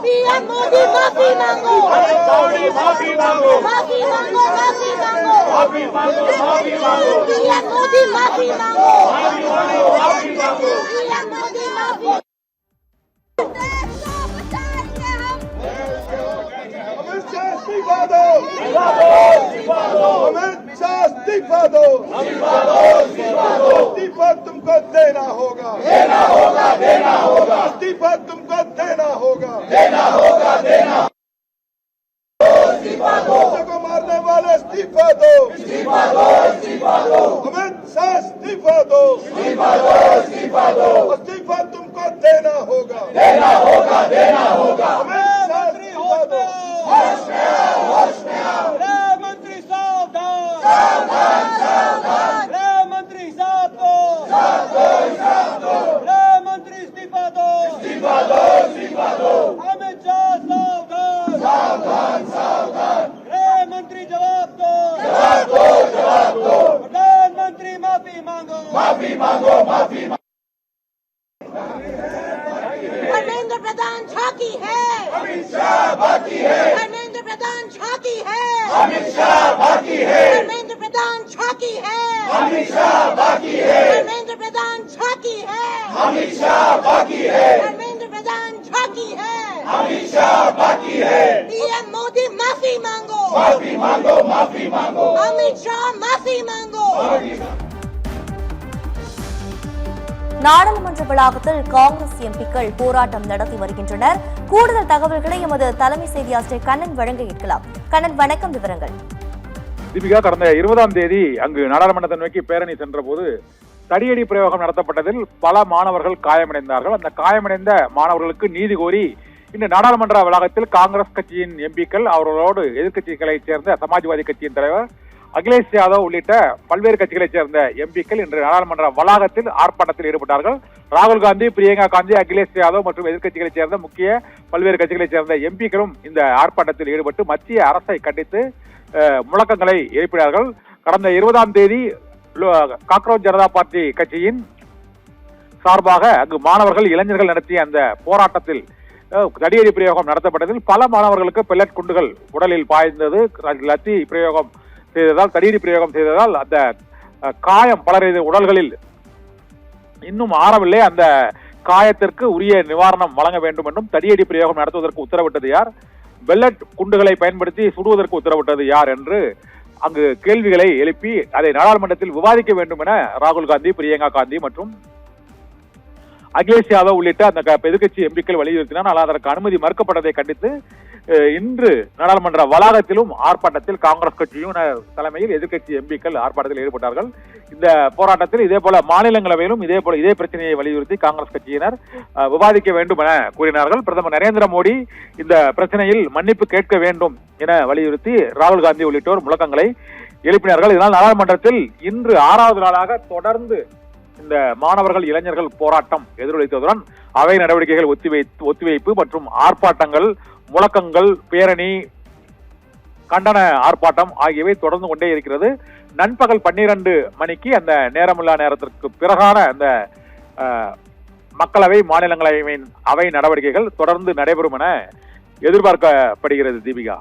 PM Modi माफी मांगो, माफी मांगो, माफी मांगो, माफी मांगो, माफी मांगो, माफी मांगो, पीएम मोदी माफी मांगो, माफी मांगो, पीएम मोदी माफी। अमित शाह इस्तीफा दो, अमित शाह इस्तीफा दो, इस्तीफा तुमको देना होगा, देना होगा, देना होगा, इस्तीफा तुमको देना होगा, देना होगा, देना को मारने वाले इस्तीफा दो, इस्तीफा दो, इस्तीफा दो, अमित शाह इस्तीफा दो, इस्तीफा दो, इस्तीफा दो, इस्तीफा तुमको देना होगा, देना होगा, देना होगा, अमित शाह इस्तीफा दो। होश में आओ, होश में आओ, गृह मंत्री सावधान, सावधान, सावधान, गृह मंत्री साथ दो, साथ दो, साथ दो, गृह मंत्री इस्तीफा दो, इस्तीफा दो, इस्तीफा दो, अमित शाह सावधान, सावधान, सावधान, गृह मंत्री जवाब दो, जवाब दो, जवाब दो, प्रधानमंत्री माफी मांगो, माफी मांगो, माफी मांगो। धर्मेंद्र प्रधान झांकी है, अमित शाह बाकी है, धर्मेंद्र प्रधान झांकी है, अमित शाह बाकी है, धर्मेंद्र प्रधान झांकी है, अमित शाह बाकी है, धर्मेंद्र प्रधान झांकी है, अमित शाह बाकी है, धर्मेंद्र प्रधान झांकी है, अमित शाह बाकी है, पीएम मोदी माफी मांगो, माफी मांगो, माफी मांगो, अमित शाह माफी मांगो। நாடாளுமன்ற வளாகத்தில் காங்கிரஸ் எம்பிக்கள் போராட்டம் நடத்தி வருகின்றனர். கூடுதல் தகவல்களை எமது தலைமை செய்தியாளர் கண்ணன் வழங்க கேட்கலாம். கண்ணன், வணக்கம், விவரங்கள். தீபிகா, கடந்த 20ஆம் தேதி அங்கு நாடாளுமன்றத்தை நோக்கி பேரணி சென்ற போது தடியடி பிரயோகம் நடத்தப்பட்டதில் பல மாணவர்கள் காயமடைந்தார்கள். அந்த காயமடைந்த மாணவர்களுக்கு நீதி கோரி இன்று நாடாளுமன்ற வளாகத்தில் காங்கிரஸ் கட்சியின் எம்பிக்கள், அவர்களோடு எதிர்க்கட்சிகளைச் சேர்ந்த சமாஜ்வாதி கட்சியின் தலைவர் அகிலேஷ் யாதவ் உள்ளிட்ட பல்வேறு கட்சிகளைச் சேர்ந்த எம்பிக்கள் இன்று நாடாளுமன்ற வளாகத்தில் ஆர்ப்பாட்டத்தில் ஈடுபட்டார்கள். ராகுல் காந்தி, பிரியங்கா காந்தி, அகிலேஷ் யாதவ் மற்றும் எதிர்க்கட்சிகளைச் சேர்ந்த முக்கிய பல்வேறு கட்சிகளைச் சேர்ந்த எம்பிக்களும் இந்த ஆர்ப்பாட்டத்தில் ஈடுபட்டு மத்திய அரசை கண்டித்து முழக்கங்களை எழுப்பினார்கள். கடந்த 20ஆம் தேதி காக்ரோச் ஜனதா பார்ட்டி கட்சியின் சார்பாக அங்கு மாணவர்கள், இளைஞர்கள் நடத்திய அந்த போராட்டத்தில் தடியடி பிரயோகம் நடத்தப்பட்டதில் பல மாணவர்களுக்கு பெல்லட் குண்டுகள் உடலில் பாய்ந்தது. லத்தி பிரயோகம் செய்ததால், தடியடி பிரயோகம் செய்ததால் அந்த காயம் பலரது உடல்களில் இன்னும் ஆறவில்லை. அந்த காயத்திற்கு உரிய நிவாரணம் வழங்க வேண்டும் என்றும், தடியடி பிரயோகம் நடத்துவதற்கு உத்தரவிட்டது யார், பெல்லட் குண்டுகளை பயன்படுத்தி சுடுவதற்கு உத்தரவிட்டது யார் என்று அங்கு கேள்விகளை எழுப்பி அதை நாடாளுமன்றத்தில் விவாதிக்க வேண்டும் என ராகுல் காந்தி, பிரியங்கா காந்தி மற்றும் அகிலேஷ் யாதவ் உள்ளிட்ட அந்த எதிர்க்கட்சி எம்பிக்கள் வலியுறுத்தினார். ஆனால் அதற்கு அனுமதி மறுக்கப்பட்டதை கண்டித்து இன்று நாடாளுமன்ற வளாகத்திலும் ஆர்ப்பாட்டத்தில் காங்கிரஸ் கட்சியும் தலைமையில் எதிர்க்கட்சி எம்பிக்கள் ஆர்ப்பாட்டத்தில் ஈடுபட்டார்கள். இந்த போராட்டத்தில் இதே போல மாநிலங்களவையிலும் இதே பிரச்சனையை வலியுறுத்தி காங்கிரஸ் கட்சியினர் விவாதிக்க வேண்டும் என கூறினார்கள். பிரதமர் நரேந்திர மோடி இந்த பிரச்சனையில் மன்னிப்பு கேட்க வேண்டும் என வலியுறுத்தி ராகுல் காந்தி உள்ளிட்டோர் முழக்கங்களை எழுப்பினார்கள். இதனால் நாடாளுமன்றத்தில் இன்று 6வது நாளாக தொடர்ந்து இந்த மாணவர்கள், இளைஞர்கள் போராட்டம் எதிரொலித்ததுடன் அவை நடவடிக்கைகள் ஒத்திவைப்பு மற்றும் ஆர்ப்பாட்டங்கள், முழக்கங்கள், பேரணி, கண்டன ஆர்ப்பாட்டம் ஆகியவை தொடர்ந்து கொண்டே இருக்கிறது. நண்பகல் 12 மணிக்கு அந்த நேரமில்லா நேரத்திற்கு பிறகான அந்த மக்களவை, மாநிலங்களவையின் அவை நடவடிக்கைகள் தொடர்ந்து நடைபெறும் என எதிர்பார்க்கப்படுகிறது. தீபிகா.